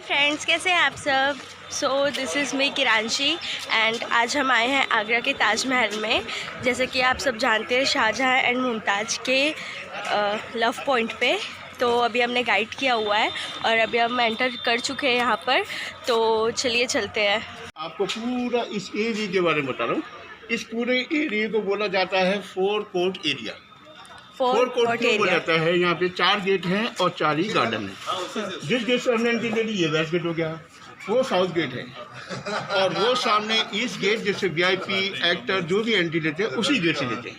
Friends, कैसे हैं आप सब। So this is me Kiranshi and आज हम आए हैं आगरा के ताजमहल में। जैसे कि आप सब जानते हैं, शाहजहाँ एंड मुमताज़ के लव पॉइंट पे। तो अभी हमने गाइड किया हुआ है और अभी हम एंटर कर चुके हैं यहाँ पर। तो चलिए चलते हैं। आपको पूरा इस एरिया के बारे में बता रहा हूँ। इस पूरे एरिया को बोला जाता है four court area. Four court क्यों बोला जाता है? यहाँ पे 4 गेट हैं और 4 ही गार्डन है। जिस गेट से हमने एंट्री ले ली, ये वेस्ट गेट हो गया, वो साउथ गेट है, और वो सामने ईस्ट गेट, जैसे वीआईपी एक्टर जो भी एंट्री लेते हैं उसी गेट से लेते हैं।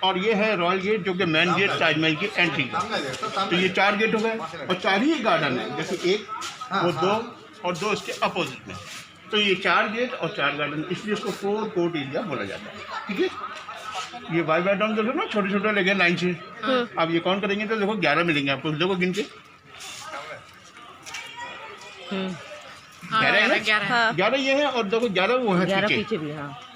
और ये है रॉयल गेट, जो कि मेन गेट ताजमहल की एंट्री है। तो ये 4 गेट हो गए और 4 ही गार्डन है, जैसे एक, वो 2 और 2 इसके अपोजिट में। तो ये 4 गेट और 4 गार्डन, इसलिए इसको फोर कोर्ट एरिया बोला जाता है। ठीक है, ये बाय बाय डाउन देखो ना, छोटे छोटे लगे लाइन से। अब ये काउंट करेंगे तो देखो 11 मिलेंगे आपको। देखो गिन के 11 है ना, 11 ये है और देखो 11 वो है पीछे भी।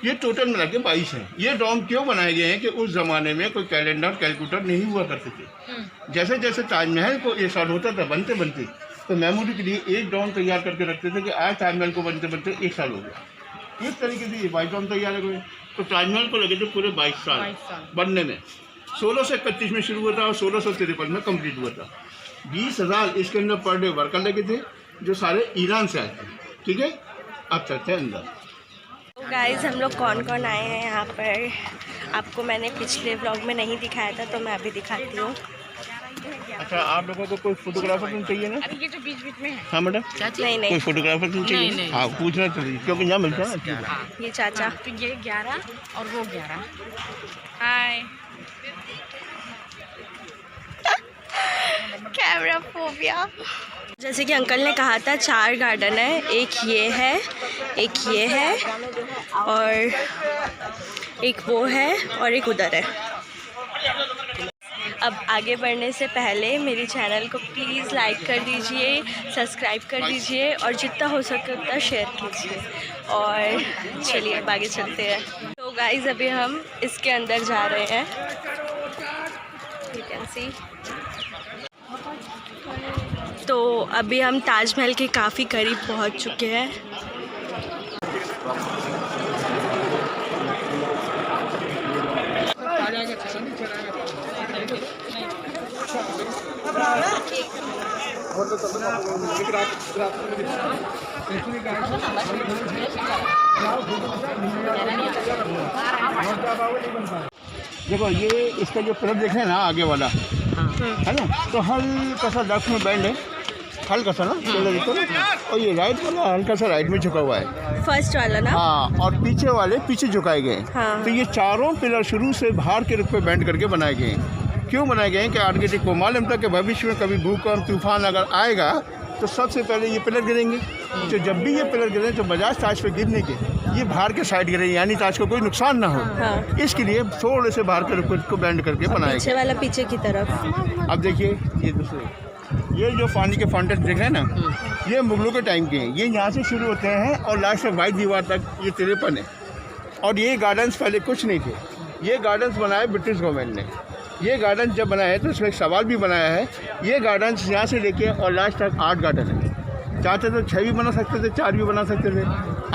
ये टोटल मिला के 22 है। ये डोम क्यों बनाए गए हैं कि उस जमाने में कोई कैलेंडर कैलकुलेटर नहीं हुआ करते थे। जैसे जैसे ताजमहल को ये साल होता था बनते बनते, तो मेमोरी के लिए एक डोम तैयार करके रखते थे कि आज ताजमहल को बनते बनते 1 साल हो गया। इस तरीके से ये 22 डोम तैयार हुए। तो ताजमहल को लगे थे पूरे 22 साल बनने में। 1631 में शुरू हुआ था और 1653 में कंप्लीट हुआ था। 20,000 इसके अंदर पर डे वर्कर लगे थे, जो सारे ईरान से आए थे। ठीक है, अब चलते हैं अंदर। तो गाइस, हम लोग कौन कौन आए हैं यहाँ पर, आपको मैंने पिछले व्लॉग में नहीं दिखाया था, तो मैं अभी दिखाती हूँ। अच्छा, आप लोगों को कोई फोटोग्राफर नहीं चाहिए ना? अभी ये जो बीच बीच में है। हाँ मैडम, नहीं कोई फोटोग्राफर नहीं चाहिए? नहीं। हाँ, पूछना चाहिए क्योंकि यहाँ मिलता है ना। ये चाचा। तो ये 11 और वो 11। हाय। Camera phobia. जैसे कि अंकल ने कहा था, 4 गार्डन है। एक ये है, एक ये है, और एक वो है, और एक उधर है। अब आगे बढ़ने से पहले मेरे चैनल को प्लीज़ लाइक कर दीजिए, सब्सक्राइब कर दीजिए, और जितना हो सके उतना शेयर कीजिए। और चलिए अब आगे चलते हैं। तो गाइज़, अभी हम इसके अंदर जा रहे हैं। You can see. तो अभी हम ताजमहल के काफ़ी करीब पहुंच चुके हैं। देखो, ये इसका जो पिलर देख रहे हैं ना, आगे वाला है ना, तो हल्का सा लेफ्ट में बैंड है, हल्का सा ना पिलर देखो ना, और ये राइट वाला हल्का सा राइट में झुका हुआ है, फर्स्ट वाला ना। हाँ, और पीछे वाले पीछे झुकाए गए हैं। हाँ। तो ये चारों पिलर शुरू से बाहर के रुख पे बैंड करके बनाए गए हैं। क्यों बनाए गए हैं कि आर्किटेक्ट को मालूम था कि भविष्य में कभी भूकंप तूफान अगर आएगा तो सबसे पहले ये पिलर गिरेंगे। तो जब भी ये पिलर गिरे तो बजाज ताज पे गिरने के ये बाहर के साइड गिरे, यानी ताज को कोई नुकसान ना हो। हाँ। इसके लिए थोड़े से बाहर के रुख को बैंड करके बनाया पीछे वाला पीछे की तरफ। अब देखिए, ये दूसरे, ये जो पानी के फाउंटेन देख रहे हैं ना, ये मुगलों के टाइम के हैं। ये यहाँ से शुरू होते हैं और लास्ट में वाइट दीवार तक ये 53 है। और ये गार्डन्स पहले कुछ नहीं थे। ये गार्डन्स बनाए ब्रिटिश गवर्नमेंट ने। ये गार्डन जब बनाया है तो उसमें एक सवाल भी बनाया है। ये गार्डन्स यहाँ से लेके और लास्ट तक 8 गार्डन है। चाहते तो 6 भी बना सकते थे, 4 भी बना सकते थे।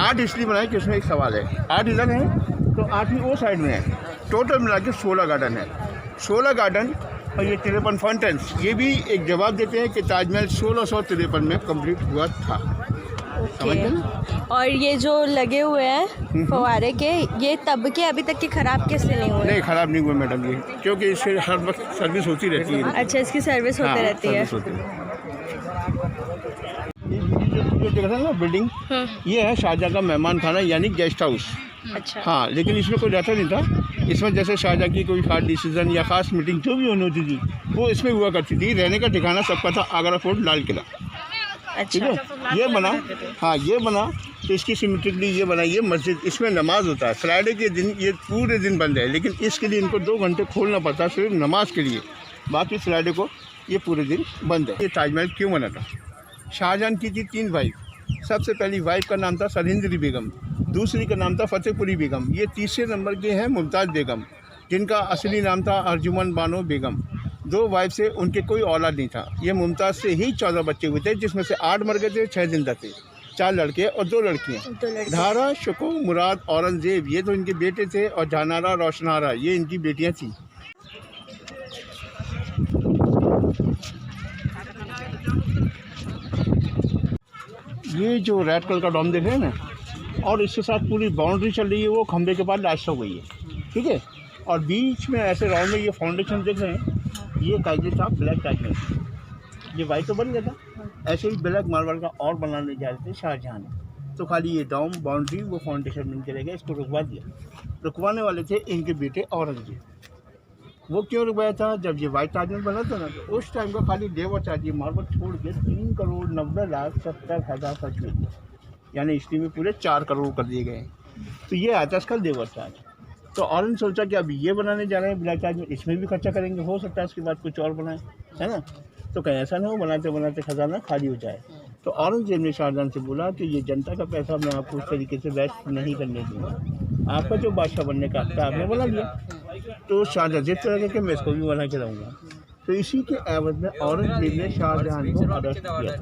8 इसलिए बनाए कि उसमें एक सवाल है। 8 इधर है तो 8 ही वो साइड में है। टोटल मिला के 16 गार्डन है। 16 गार्डन और ये 53 फाउंटेन्स, ये भी एक जवाब देते हैं कि ताजमहल 1653 में कंप्लीट हुआ था। और ये जो लगे हुए हैं फव्वारे के, ये तब के अभी तक के खराब कैसे नहीं हुए? नहीं, खराब नहीं हुए मैडम जी, क्योंकि इससे हर वक्त सर्विस होती रहती है। अच्छा, इसकी सर्विस होती रहती है। ये देख रहे हैं ना बिल्डिंग, ये है शाहजहाँ का मेहमान खाना, यानी गेस्ट हाउस। अच्छा। हाँ, लेकिन इसमें कोई रहता नहीं था। इसमें जैसे शाहजहाँ की कोई खास डिसीजन या खास मीटिंग जो भी होनी होती थी, वो इसमें हुआ करती थी। रहने का ठिकाना सबका था आगरा फोर्ट, लाल किला। ठीक है, ये बना, हाँ ये बना, तो इसकी सिमेट्रिकली ये बना, ये मस्जिद, इसमें नमाज होता है। फ्राइडे के दिन ये पूरे दिन बंद है, लेकिन इसके लिए इनको 2 घंटे खोलना पड़ता है सिर्फ नमाज के लिए। बाकी फ्राइडे को ये पूरे दिन बंद है। ये ताजमहल क्यों बना था? शाहजहाँ की थी 3 वाइफ। सबसे पहली वाइफ का नाम था सरहिंदरी बेगम, दूसरी का नाम था फतेहपुरी बेगम, ये तीसरे नंबर के हैं मुमताज़ बेगम, जिनका असली नाम था अर्जुमन बानो बेगम। 2 वाइफ से उनके कोई औलाद नहीं था। ये मुमताज़ से ही 14 बच्चे हुए थे, जिसमें से 8 मर गए थे, 6 जिंदा थे, 4 लड़के और 2 लड़कियाँ। धारा, शुको, मुराद, औरंगजेब ये तो इनके बेटे थे, और जहानारा, रोशनारा ये इनकी बेटियाँ थी। ये जो रेड कलर का डॉम देख रहे हैं ना, और इसके साथ पूरी बाउंड्री चल रही है, वो खंबे के बाद लास्ट हो गई है, ठीक है। और बीच में ऐसे राउंड में ये फाउंडेशन देख रहे हैं, ये कागज था ब्लैक कागज, ये वाइट तो बन गया था, ऐसे ही ब्लैक मार्बल का और बनाने जा रहे थे शाहजहाँ ने, तो खाली ये डॉम बाउंड्री वो फाउंडेशन बन के रह गया, इसको रुकवा दिया। रुकवाने वाले थे इनके बेटे औरंगजेब। वो क्यों रुकवाया था? जब ये वाइट ताजमहल बना था ना, तो उस टाइम का खाली लेबर चार्ज ये मार्बल छोड़ के 3,90,70,000 खर्च हुए थे, यानी हिस्ट्री में पूरे 4 करोड़ कर दिए गए। तो ये आता इसका लेबर चार्ज। तो औरंग सोचा कि अभी ये बनाने जा रहे हैं ब्लैक ताज में, इसमें भी खर्चा करेंगे, हो सकता है इसके बाद कुछ और बनाए, है ना। तो कहीं ऐसा ना हो बनाते बनाते खजाना खाली हो जाए। तो औरंगजेब ने शाहजहां से बोला कि ये जनता का पैसा मैं आपको उस तरीके से वेस्ट नहीं करने दूँगा, आपका जो बादशाह बनने का हक़ आपने बना लिया, तो शाहजहां जिस तरह के मैं इसको भी बना के रहूँगा। तो इसी के एवज में औरंगजेब ने शाहजहां को अरेस्ट किया,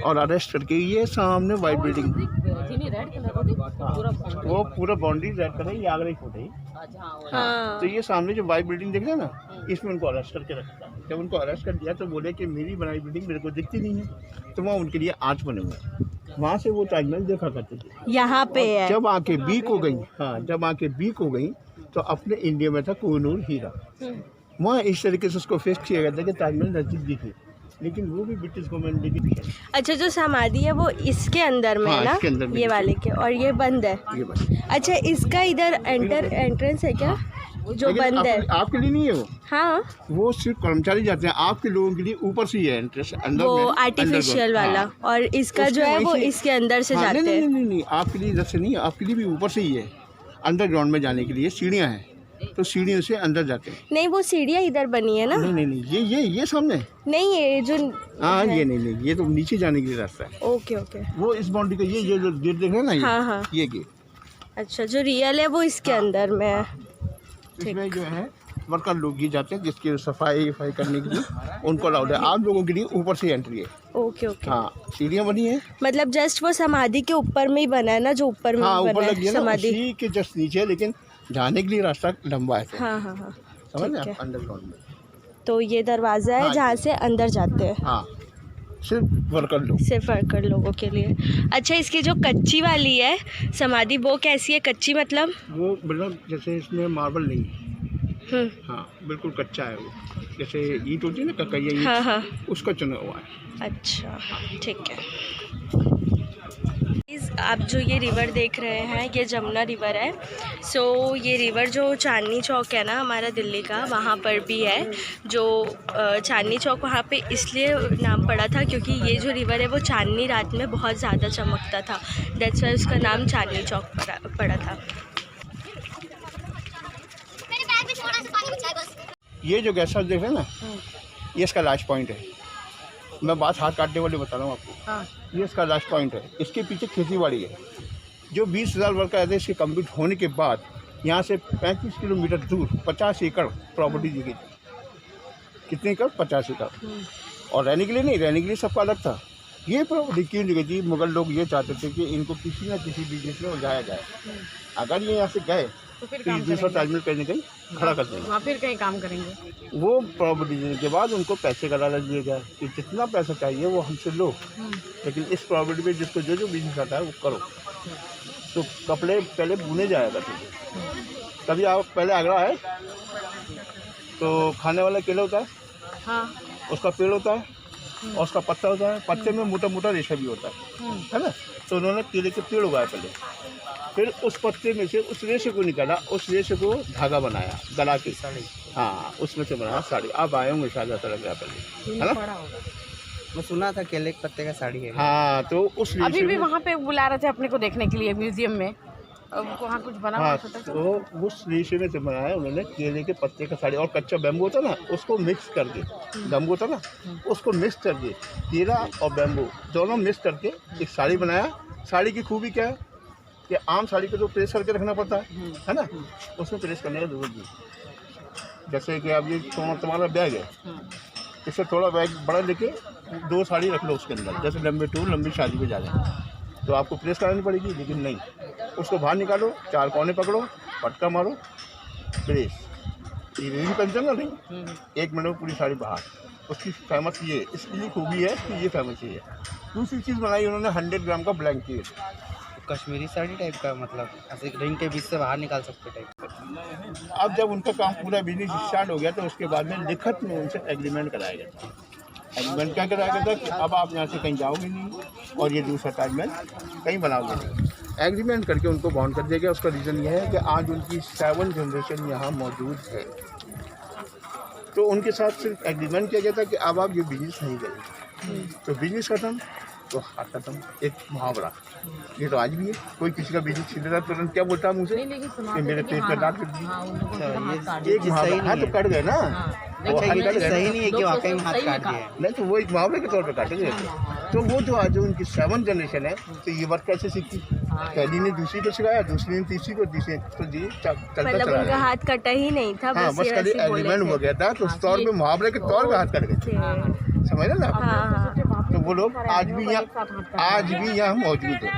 और अरेस्ट करके ये सामने वाइट बिल्डिंग, वो पूरा बाउंड्री रेड कलर, ये आगरा ही फोटो है। हाँ। तो ये सामने जो वाइट बिल्डिंग देख रहे हैं ना, इसमें उनको अरेस्ट करके रखा। जब उनको अरेस्ट कर दिया तो बोले कि मेरी बनाई बिल्डिंग मेरे को दिखती नहीं है, तो वहाँ उनके लिए आँच बने हुए, वहाँ से वो ताजमहल देखा करते थे। यहाँ पे है। जब आंखें वीक हो गई, हाँ, जब आंखें वीक हो गई तो अपने इंडिया में था कोहिनूर हीरा, वहाँ इस तरीके से उसको फेस किया गया था कि ताजमहल नजदीक दिखे, लेकिन वो भी ब्रिटिश गवर्नमेंट ने की। अच्छा, जो समाधि है वो इसके अंदर में है ना, इसके अंदर में ये वाले के, और ये बंद है। ये बस। अच्छा, इसका इधर एंट्रेंस है क्या, जो लेकिन बंद है? आपके लिए नहीं है वो, हाँ, वो सिर्फ कर्मचारी जाते हैं, आपके लोगों के लिए ऊपर से ही है एंट्रेंस, अंदर वो में, आर्टिफिशियल वाला। हाँ। और इसका जो है वो इसके अंदर से जाते हैं। नहीं, आपके लिए इधर से नहीं, आपके लिए भी ऊपर से ही है। अंडरग्राउंड में जाने के लिए सीढ़ियाँ हैं, तो सीढ़ियों से अंदर जाते हैं। नहीं, वो सीढ़ियाँ इधर बनी है ना। नहीं, ये सामने नहीं, ये जो हाँ, ये नहीं, ये तो नीचे जाने के लिए रास्ता है। Okay okay. वो इस बाउंड्री का ये जो गेट देख रहे हैं ना, हाँ हाँ, ये गेट। अच्छा, जो रियल है वो इसके अंदर में है। इसमें जो है वर्कर लोग ही जाते हैं, जिसकी सफाई करने के लिए उनको अलाउड है। आप लोगों के लिए ऊपर से एंट्री है। Okay okay. हाँ, सीढ़ियाँ बनी है, मतलब जस्ट वो समाधि के ऊपर में ही बना है ना, जो ऊपर में हाँ, बना ऊपर है लगी है ना, समाधि। उसी के जस्ट नीचे, लेकिन जाने के लिए रास्ता लंबा है, हाँ हाँ हाँ, समझ ठीक है। रहे अंडरग्राउंड में। तो ये दरवाज़ा है हाँ, जहाँ से अंदर जाते हैं, हाँ, सिर्फ वर्कर लोग। सिर्फ वर्कर लोगों के लिए। अच्छा, इसकी जो कच्ची वाली है समाधि, वो कैसी है कच्ची मतलब? वो मतलब जैसे इसमें मार्बल नहीं है, हाँ, बिल्कुल कच्चा है वो, जैसे ईंट होती है ना, ककैया ईंट, हाँ हाँ, उसका चुना हुआ है। अच्छा, ठीक है। आप जो ये रिवर देख रहे हैं, ये जमुना रिवर है। सो ये रिवर जो चांदनी चौक है ना हमारा दिल्ली का, वहाँ पर भी है। जो चांदनी चौक वहाँ पे इसलिए नाम पड़ा था क्योंकि ये जो रिवर है वो चांदनी रात में बहुत ज़्यादा चमकता था, दैट्स वाई उसका नाम चांदनी चौक पड़ा था। ये जो गेस्ट हाउस देख रहे हैं ना, ये इसका लास्ट पॉइंट है। मैं बात हाथ काटने वाले बता रहा हूँ आपको। हाँ। ये इसका लास्ट पॉइंट है। इसके पीछे खेती-बाड़ी है। जो 20,000 वर्कर आए थे, इसके कंप्लीट होने के बाद यहाँ से 35 किलोमीटर दूर 50 एकड़ प्रॉपर्टी दी गई थी। कितने एकड़? 50 एकड़। और रहने के लिए नहीं, रहने के लिए सबका अलग था। ये प्रॉपर्टी क्यों दी गई थी? मुगल लोग ये चाहते थे कि इनको किसी न किसी बिजनेस में उलझाया जाए। अगर ये यहाँ से गए तो फिर तो दूसरा ताजमहल कहीं ना कहीं खड़ा कर देंगे। वहाँ फिर कहीं काम करेंगे। वो प्रॉपर्टी देने के बाद उनको पैसे का लालच दिया गया कि जितना पैसा चाहिए वो हमसे लो, लेकिन इस प्रॉपर्टी पे जिसको जो बिजनेस आता है वो करो। तो कपड़े पहले बुने जाया करते थे। कभी आप पहले आगरा आए तो खाने वाला केला होता है, हाँ, उसका पेड़ होता है और उसका पत्ता होता है। पत्ते में मोटा मोटा रेशा भी होता है ना। तो उन्होंने केले के पेड़ उगाए पहले, फिर उस पत्ते में से उस रेशे को निकाला, उस रेशे को धागा बनाया गला की साड़ी, हाँ, उसमें से बनाया साड़ी। आप आए होंगे शायद, ऐसा लग रहा पहले, है ना। मैं सुना था केले के पत्ते का साड़ी है। हाँ, तो उस रेशे अभी भी को, वहाँ पे बुला रहे थे अपने को देखने के लिए म्यूजियम में, वहाँ कुछ बना हुआ हाँ, छोटा सा। तो उस रेशे में से बनाया उन्होंने केले के पत्ते का साड़ी। और कच्चा बैम्बू होता ना, उसको मिक्स करके, बैम्बू होता ना, उसको मिक्स करके, केला और बैम्बू दोनों मिक्स करके एक साड़ी बनाया। साड़ी की खूबी क्या है कि आम साड़ी को तो प्रेस करके रखना पड़ता है ना, उसमें प्रेस करने का जरूरत नहीं। जैसे कि अब ये तुम्हारा बैग है, इससे थोड़ा बैग बड़ा लेके 2 साड़ी रख लो उसके अंदर, जैसे लंबे टूर लंबी शादी पे जा रहे हैं तो आपको प्रेस करानी पड़ेगी, लेकिन नहीं, उसको बाहर निकालो, 4 कोने पकड़ो, पटका मारो, प्रेस, ये रिंग पेंशन ना नहीं, 1 मिनट में पूरी साड़ी बाहर। उसकी फेमस ये इसकी खूबी है कि ये फेमस ये है। दूसरी चीज़ बनाई उन्होंने 100 ग्राम का ब्लैंकेट, कश्मीरी साड़ी टाइप का, मतलब ऐसे रिंग के बीच से बाहर निकाल सकते टाइप का। अब जब उनका काम पूरा बिजनेस स्टार्ट हो गया तो उसके बाद में लिखत में उनसे एग्रीमेंट कराया गया था। एग्रीमेंट क्या कराया गया था कि अब आप यहाँ से कहीं जाओगे नहीं और ये दूसरा ताजमहल कहीं बनाओगे नहीं। एग्रीमेंट करके उनको बाउंड कर दिया गया। उसका रीज़न ये है कि आज उनकी 7 जनरेशन यहाँ मौजूद है, तो उनके साथ सिर्फ एग्रीमेंट किया गया था कि अब आप ये बिजनेस नहीं करेंगे, तो बिजनेस खत्म तो हाथ खत्म। एक मुहावरा ये तो आज भी है, कोई किसी का बिजनेस छीन रहा तुरंत क्या बोलता है मुझे कि मेरे पेट का दांत कट दिया, एक मुहावरा हाथ तो कट गए ना, वो हाथ कट गए, सही नहीं है कि वाकई में हाथ काट दिए। नहीं तो वो एक मुहावरे के तौर पर काटे गए थे। तो वो जो आज उनकी 7 जनरेशन है, तो ये वर्क कैसे सीखी, पहली ने दूसरी को सिखाया, दूसरी ने तीसरी को, तीसरी तो जी चलता मतलब चला उनका गया। हाथ कटा ही नहीं था, हाँ, बस ये खाली ऐसे बोले एग्रीमेंट हो थे। गया था, तो उस तौर पे मुहावरे के तौर पे हाथ कट गए थे, समझ रहे ना आप? हाँ, तो वो लोग आज भी यहाँ मौजूद है।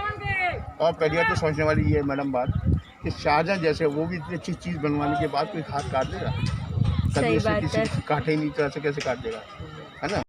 और पहली बात तो सोचने वाली ये मैडम बात कि शाहजहां जैसे वो भी इतनी अच्छी चीज़ बनवाने के बाद कोई हाथ काट देगा, कभी सही ऐसे बात किसी है। काटे ही नहीं, तो ऐसे कैसे काट देगा, है ना।